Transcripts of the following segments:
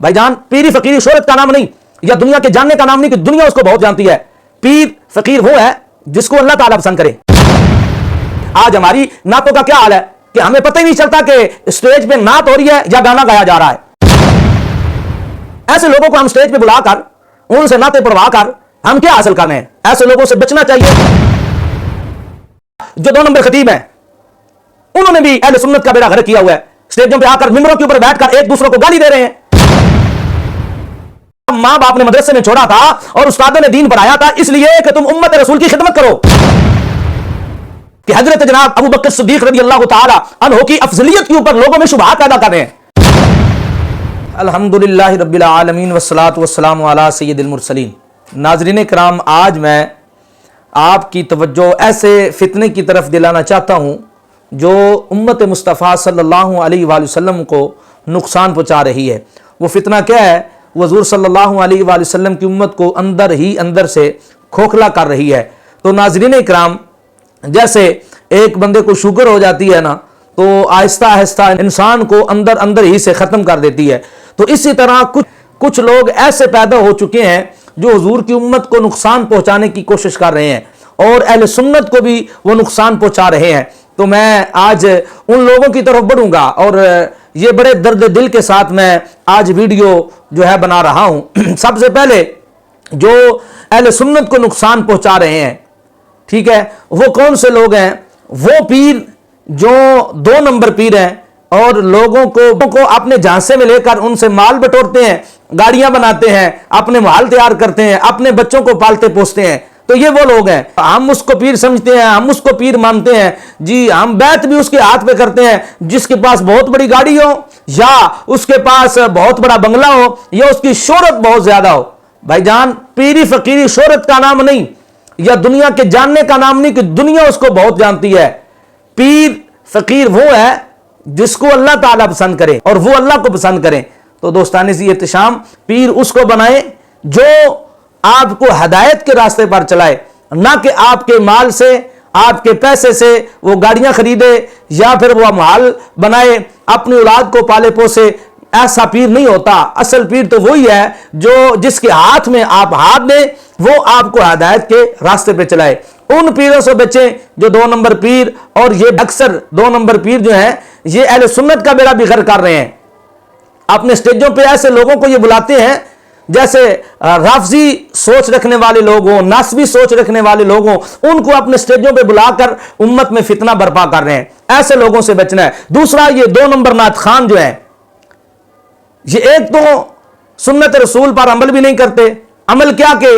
بھائی جان پیری فقیری شہرت کا نام نہیں یا دنیا کے جاننے کا نام نہیں کہ دنیا اس کو بہت جانتی ہے. پیر فقیر وہ ہے جس کو اللہ تعالیٰ پسند کرے. آج ہماری نعتوں کا کیا حال ہے کہ ہمیں پتہ ہی نہیں چلتا کہ اسٹیج پہ نعت ہو رہی ہے یا گانا گایا جا رہا ہے. ایسے لوگوں کو ہم اسٹیج پہ بلا کر ان سے نعتیں پڑھوا کر ہم کیا حاصل کرنے ہیں؟ ایسے لوگوں سے بچنا چاہیے. جو 2 نمبر خطیب ہیں انہوں نے بھی اہل سنت کا بیڑا غرق کیا ہوا ہے. اسٹیجوں پہ آ کر ممبروں کے اوپر بیٹھ کر ایک دوسروں کو گالی دے رہے ہیں. ماں باپ نے مدرسے میں چھوڑا تھا اور استادوں نے دین پڑھایا تھا اس لیے کہ تم امت رسول کی خدمت کرو. کہ حضرت جناب ابو بکر صدیق رضی اللہ تعالی عنہ کی افضلیت کے اوپر لوگوں میں شبہات پیدا کر رہے ہیں. الحمدللہ رب العالمین والصلاة والسلام علی سید المرسلین. ناظرین کرام، آج میں آپ کی توجہ ایسے فتنے کی طرف دلانا چاہتا ہوں جو امت مصطفیٰ صلی اللہ علیہ وآلہ وسلم کو نقصان پہنچا رہی ہے. وہ فتنہ کیا ہے؟ وہ حضور صلی اللہ علیہ وآلہ وسلم کی امت کو اندر ہی اندر سے کھوکھلا کر رہی ہے. تو ناظرین اکرام، جیسے ایک بندے کو شوگر ہو جاتی ہے نا تو آہستہ آہستہ انسان کو اندر اندر ہی سے ختم کر دیتی ہے. تو اسی طرح کچھ لوگ ایسے پیدا ہو چکے ہیں جو حضور کی امت کو نقصان پہنچانے کی کوشش کر رہے ہیں اور اہل سنت کو بھی وہ نقصان پہنچا رہے ہیں. تو میں آج ان لوگوں کی طرف بڑھوں گا اور یہ بڑے درد دل کے ساتھ میں آج ویڈیو جو ہے بنا رہا ہوں. سب سے پہلے جو اہل سنت کو نقصان پہنچا رہے ہیں، ٹھیک ہے، وہ کون سے لوگ ہیں؟ وہ پیر جو 2 نمبر پیر ہیں اور لوگوں کو اپنے جھانسے میں لے کر ان سے مال بٹورتے ہیں، گاڑیاں بناتے ہیں، اپنے محل تیار کرتے ہیں، اپنے بچوں کو پالتے پوستے ہیں. تو یہ وہ لوگ ہیں. ہم اس کو پیر سمجھتے ہیں، ہم اس کو پیر مانتے ہیں جی. ہم بیعت بھی اس کے ہاتھ پہ کرتے ہیں جس کے پاس بہت بڑی گاڑی ہو یا اس کے پاس بہت بڑا بنگلہ ہو یا اس کی شہرت بہت زیادہ ہو. بھائی جان پیری فقیری شہرت کا نام نہیں یا دنیا کے جاننے کا نام نہیں کہ دنیا اس کو بہت جانتی ہے. پیر فقیر وہ ہے جس کو اللہ تعالیٰ پسند کرے اور وہ اللہ کو پسند کرے. تو دوستان سی احتشام، پیر اس کو بنائے جو آپ کو ہدایت کے راستے پر چلائے، نہ کہ آپ کے مال سے، آپ کے پیسے سے وہ گاڑیاں خریدے یا پھر وہ محل بنائے، اپنی اولاد کو پالے پوسے. ایسا پیر نہیں ہوتا. اصل پیر تو وہی ہے جو جس کے ہاتھ میں آپ ہاتھ دیں وہ آپ کو ہدایت کے راستے پہ چلائے. ان پیروں سے بچیں جو 2 نمبر پیر، اور یہ اکثر 2 نمبر پیر جو ہیں یہ اہل سنت کا بیڑا بھی غرق کر رہے ہیں. اپنے سٹیجوں پہ ایسے لوگوں کو یہ بلاتے ہیں جیسے رافضی سوچ رکھنے والے لوگ ہوں، ناسبی سوچ رکھنے والے لوگ ہوں، ان کو اپنے سٹیجوں پہ بلا کر امت میں فتنہ برپا کر رہے ہیں. ایسے لوگوں سے بچنا ہے. دوسرا، یہ 2 نمبر نعت خان جو ہیں یہ ایک تو سنت رسول پر عمل بھی نہیں کرتے. عمل کیا کہ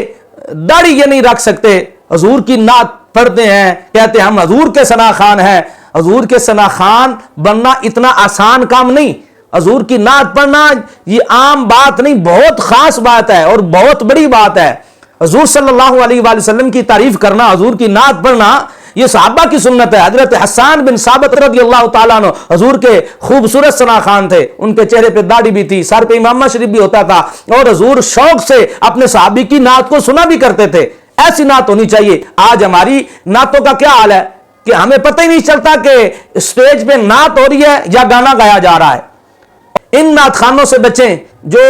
داڑھی یہ نہیں رکھ سکتے، حضور کی نعت پڑھتے ہیں، کہتے ہیں ہم حضور کے ثنا خان ہیں. حضور کے ثنا خان بننا اتنا آسان کام نہیں. حضور کی نعت پڑھنا یہ عام بات نہیں، بہت خاص بات ہے اور بہت بڑی بات ہے. حضور صلی اللہ علیہ وآلہ وسلم کی تعریف کرنا، حضور کی نعت پڑھنا، یہ صحابہ کی سنت ہے. حضرت حسان بن ثابت رضی اللہ تعالیٰ عنہ حضور کے خوبصورت ثنا خان تھے. ان کے چہرے پہ داڑھی بھی تھی، سر پہ امامہ شریف بھی ہوتا تھا اور حضور شوق سے اپنے صحابی کی نعت کو سنا بھی کرتے تھے. ایسی نعت ہونی چاہیے. آج ہماری نعتوں کا کیا حال ہے کہ ہمیں پتہ ہی نہیں چلتا کہ اسٹیج پہ نعت ہو رہی ہے یا گانا گایا جا رہا ہے. ان نعت خانوں سے بچیں جو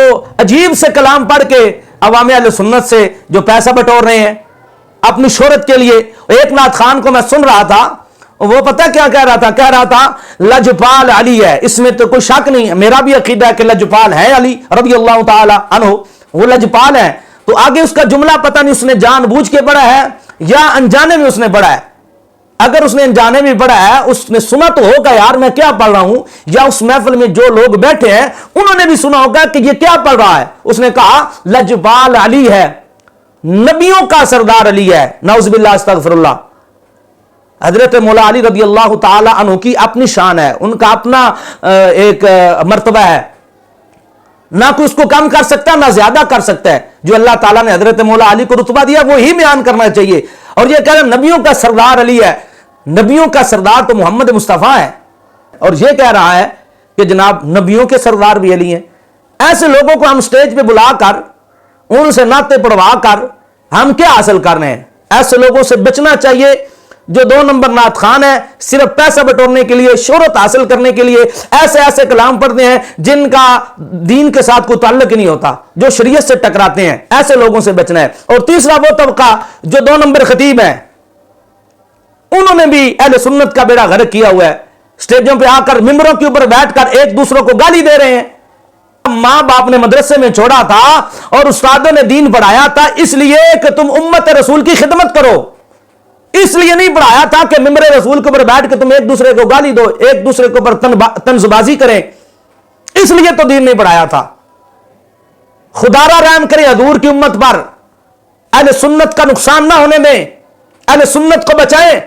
عجیب سے کلام پڑھ کے عوام اہل سنت سے جو پیسہ بٹور رہے ہیں اپنی شہرت کے لیے. ایک نعت خان کو میں سن رہا تھا، وہ پتہ کیا کہہ رہا تھا لجپال علی ہے. اس میں تو کوئی شک نہیں، میرا بھی عقیدہ ہے کہ لجپال ہے علی رضی اللہ تعالی عنہ، وہ لجپال ہے. تو آگے اس کا جملہ پتہ نہیں اس نے جان بوجھ کے پڑھا ہے یا انجانے میں اس نے پڑھا ہے. اگر اس نے انجانے میں پڑھا ہے، اس نے سنا تو ہوگا یار میں کیا پڑھ رہا ہوں، یا اس محفل میں جو لوگ بیٹھے ہیں انہوں نے بھی سنا ہوگا کہ یہ کیا پڑھ رہا ہے. اس نے کہا لجپال علی ہے، نبیوں کا سردار علی ہے. نعوذ باللہ استغفر اللہ. حضرت مولا علی رضی اللہ تعالی عنہ کی اپنی شان ہے، ان کا اپنا ایک مرتبہ ہے، نہ کوئی اس کو کم کر سکتا نہ زیادہ کر سکتا ہے. جو اللہ تعالیٰ نے حضرت مولا علی کو رتبہ دیا وہی بیان کرنا چاہیے. اور یہ کہہ رہے ہیں نبیوں کا سردار علی ہے. نبیوں کا سردار تو محمد مصطفیٰ ہے، اور یہ کہہ رہا ہے کہ جناب نبیوں کے سردار بھی علی ہیں. ایسے لوگوں کو ہم سٹیج پہ بلا کر ان سے نعتیں پڑھوا کر ہم کیا حاصل کر رہے ہیں؟ ایسے لوگوں سے بچنا چاہیے. جو 2 نمبر نعت خان ہے، صرف پیسہ بٹورنے کے لیے، شہرت حاصل کرنے کے لیے ایسے ایسے کلام پڑھتے ہیں جن کا دین کے ساتھ کوئی تعلق نہیں ہوتا، جو شریعت سے ٹکراتے ہیں، ایسے لوگوں سے بچنا ہے۔ اور تیسرا وہ طبقہ جو 2 نمبر خطیب ہیں، انہوں نے بھی اہل سنت کا بیڑا غرق کیا ہوا ہے، سٹیجوں پہ آ کر ممبروں کے اوپر بیٹھ کر ایک دوسروں کو گالی دے رہے ہیں۔ ماں باپ نے مدرسے میں چھوڑا تھا اور استادوں نے دین پڑھایا تھا اس لیے کہ تم امت رسول کی خدمت کرو، اس لیے نہیں پڑھایا تھا کہ ممبر رسول کے اوپر بیٹھ کے تم ایک دوسرے کو گالی دو، ایک دوسرے کے اوپر طنز بازی کریں، اس لیے تو دین نہیں پڑھایا تھا۔ خدا را رحم کرے حضور کی امت پر، اہل سنت کا نقصان نہ ہونے دیں، اہل سنت کو بچائیں۔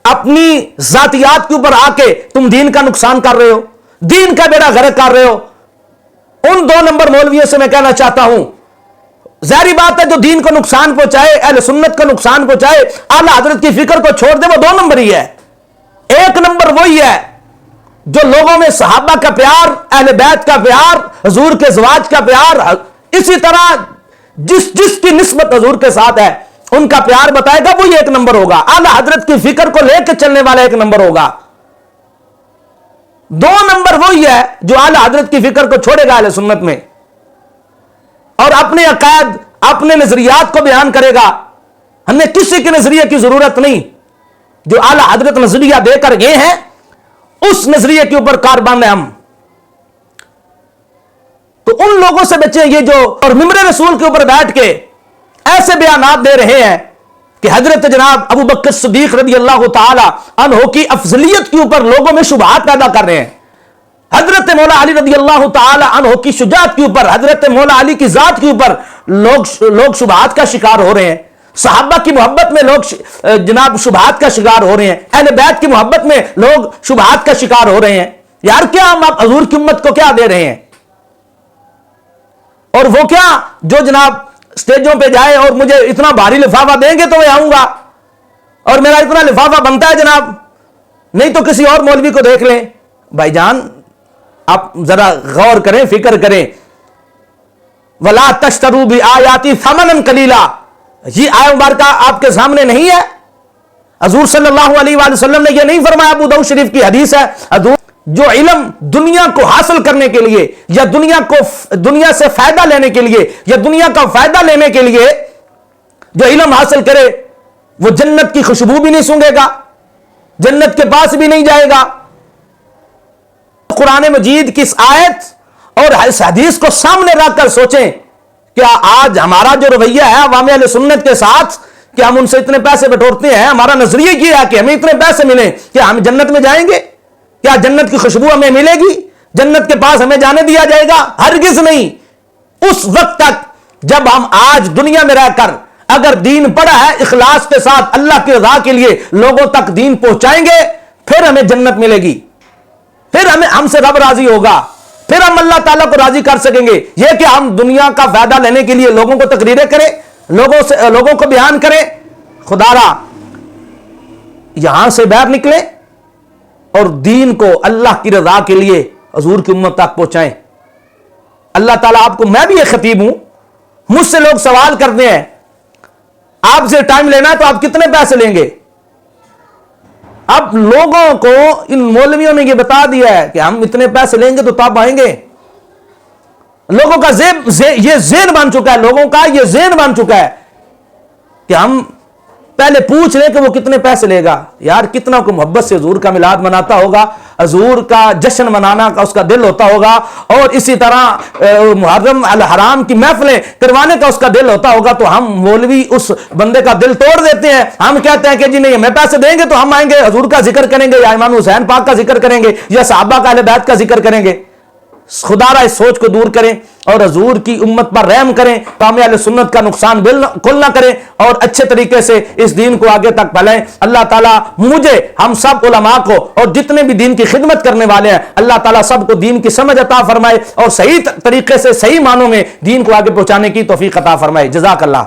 اپنی ذاتیات کے اوپر آ کے تم دین کا نقصان کر رہے ہو، دین کا بیڑا غرق کر رہے ہو۔ ان 2 نمبر مولویوں سے میں کہنا چاہتا ہوں، ظاہری بات ہے جو دین کو نقصان پہنچائے، اہل سنت کو نقصان پہنچائے، اعلی حضرت کی فکر کو چھوڑ دے، وہ 2 نمبر ہی ہے۔ 1 نمبر وہی ہے جو لوگوں میں صحابہ کا پیار، اہل بیت کا پیار، حضور کے زواج کا پیار، اسی طرح جس کی نسبت حضور کے ساتھ ہے ان کا پیار بتائے گا، وہی 1 نمبر ہوگا۔ اعلی حضرت کی فکر کو لے کے چلنے والا 1 نمبر ہوگا۔ 2 نمبر وہی ہے جو اعلی حضرت کی فکر کو چھوڑے گا اہل سنت میں، اور اپنے عقائد، اپنے نظریات کو بیان کرے گا۔ ہمیں کسی کے نظریے کی ضرورت نہیں، جو اعلی حضرت نظریہ دے کر گئے ہیں اس نظریے کے اوپر کاربند ہیں ہم۔ تو ان لوگوں سے بچیں یہ جو اور ممبر رسول کے اوپر بیٹھ کے ایسے بیانات دے رہے ہیں کہ حضرت جناب ابو بکر صدیق رضی اللہ تعالی عنہ کی افضلیت کے اوپر لوگوں میں شبہات پیدا کر رہے ہیں، حضرت مولا علی رضی اللہ تعالی عنہ کی شجاعت کے اوپر، حضرت مولا علی کی ذات کے اوپر لوگ شبہات کا شکار ہو رہے ہیں، صحابہ کی محبت میں لوگ جناب شبہات کا شکار ہو رہے ہیں، اہل بیت کی محبت میں لوگ شبہات کا شکار ہو رہے ہیں۔ یار کیا ہم آپ حضور کی امت کو کیا دے رہے ہیں؟ اور وہ کیا جو جناب سٹیجوں پہ جائے اور مجھے اتنا بھاری لفافہ دیں گے تو میں آؤں گا اور میرا اتنا لفافہ بنتا ہے جناب، نہیں تو کسی اور مولوی کو دیکھ لیں۔ بھائی جان آپ ذرا غور کریں، فکر کریں۔ وَلَا تَشْتَرُوا بِآيَاتِي ثَمَنًا قَلِيلًا، یہ آیت مبارکہ آپ کے سامنے نہیں ہے؟ حضور صلی اللہ علیہ وآلہ وسلم نے یہ نہیں فرمایا؟ ابو داؤد شریف کی حدیث ہے، جو علم دنیا کو حاصل کرنے کے لیے یا دنیا سے فائدہ لینے کے لیے یا دنیا کا فائدہ لینے کے لیے جو علم حاصل کرے وہ جنت کی خوشبو بھی نہیں سونگے گا، جنت کے پاس بھی نہیں جائے گا۔ قرآن مجید کی اس آیت اور اس حدیث کو سامنے رکھ کر سوچیں، کیا آج ہمارا جو رویہ ہے عوام اہل سنت کے ساتھ کہ ہم ان سے اتنے پیسے بٹورتے ہیں، ہمارا نظریہ یہ ہے کہ ہمیں اتنے پیسے ملیں کیا ہم جنت میں جائیں گے؟ کیا جنت کی خوشبو ہمیں ملے گی؟ جنت کے پاس ہمیں جانے دیا جائے گا؟ ہرگز نہیں۔ اس وقت تک جب ہم آج دنیا میں رہ کر اگر دین پڑھا ہے اخلاص کے ساتھ اللہ کی رضا کے لیے لوگوں تک دین پہنچائیں گے، پھر ہمیں جنت ملے گی، پھر ہم سے رب راضی ہوگا، پھر ہم اللہ تعالیٰ کو راضی کر سکیں گے۔ یہ کہ ہم دنیا کا فائدہ لینے کے لیے لوگوں کو تقریریں کریں، لوگوں کو بیان کریں، خدا را یہاں سے باہر نکلیں اور دین کو اللہ کی رضا کے لیے حضور کی امت تک پہنچائیں۔ اللہ تعالیٰ آپ کو، میں بھی ایک خطیب ہوں، مجھ سے لوگ سوال کرتے ہیں آپ سے ٹائم لینا ہے تو آپ کتنے پیسے لیں گے؟ اب لوگوں کو ان مولویوں نے یہ بتا دیا ہے کہ ہم اتنے پیسے لیں گے تو تب آئیں گے۔ لوگوں کا یہ ذہن بن چکا ہے، لوگوں کا یہ ذہن بن چکا ہے کہ ہم پہلے پوچھ لیں کہ وہ کتنے پیسے لے گا۔ یار کتنا کو محبت سے حضور کا میلاد مناتا ہوگا، حضور کا جشن منانا کا اس کا دل ہوتا ہوگا، اور اسی طرح محرم الحرام کی محفلیں کروانے کا اس کا دل ہوتا ہوگا، تو ہم مولوی اس بندے کا دل توڑ دیتے ہیں۔ ہم کہتے ہیں کہ جی نہیں ہمیں پیسے دیں گے تو ہم آئیں گے، حضور کا ذکر کریں گے یا امام حسین پاک کا ذکر کریں گے یا صحابہ کا اہل بیت کا ذکر کریں گے۔ خدا را اس سوچ کو دور کریں اور حضور کی امت پر رحم کریں، قوم اہل سنت کا نقصان بالکل نہ کریں اور اچھے طریقے سے اس دین کو آگے تک پھیلائیں۔ اللہ تعالیٰ مجھے، ہم سب علماء کو اور جتنے بھی دین کی خدمت کرنے والے ہیں، اللہ تعالیٰ سب کو دین کی سمجھ عطا فرمائے اور صحیح طریقے سے صحیح معنوں میں دین کو آگے پہنچانے کی توفیق عطا فرمائے۔ جزاک اللہ۔